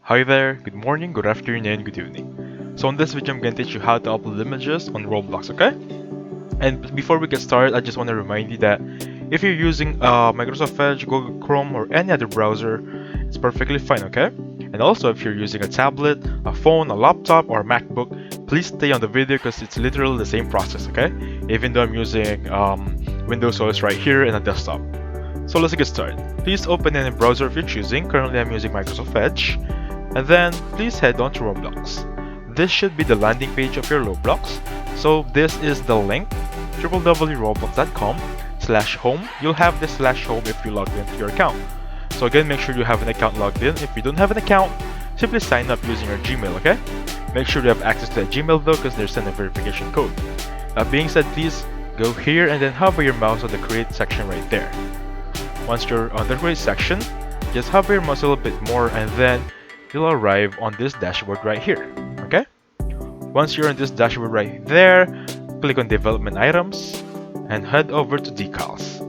Hi there, good morning, good afternoon, good evening. So in this video I'm going to teach you how to upload images on Roblox, okay? And before we get started, I just want to remind you that if you're using Microsoft Edge, Google Chrome, or any other browser, it's perfectly fine, okay? And also if you're using a tablet, a phone, a laptop, or a MacBook, please stay on the video because it's literally the same process, okay? Even though I'm using Windows OS right here in a desktop. So let's get started. Please open any browser if you're choosing. Currently I'm using Microsoft Edge. And then please head on to Roblox. This should be the landing page of your Roblox. So this is the link, www.roblox.com/home. You'll have this /home if you logged into your account. So again, make sure you have an account logged in. If you don't have an account, simply sign up using your Gmail, okay? Make sure you have access to that Gmail though, because there's a verification code. That being said, please go here and then hover your mouse on the create section right there. Once you're on the create section, just hover your mouse a little bit more and then you'll arrive on this dashboard right here, okay? Once you're on this dashboard right there, click on development items and head over to decals.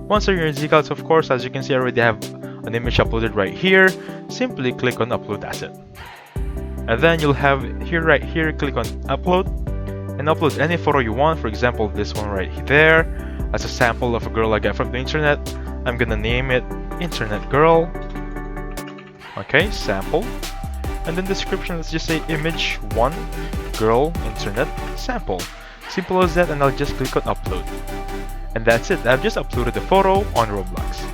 Once you're in decals, of course, as you can see, I already have an image uploaded right here. Simply click on upload asset. And then you'll have here right here, click on upload and upload any photo you want. For example, this one right there as a sample of a girl I got from the internet. I'm gonna name it Internet Girl. Okay, sample. And then description, let's just say image 1 girl internet sample. Simple as that, and I'll just click on upload. And that's it. I've just uploaded the photo on Roblox.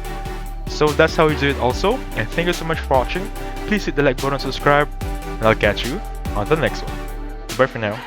So that's how you do it also. And thank you so much for watching. Please hit the like button, subscribe, and I'll catch you on the next one. Bye for now.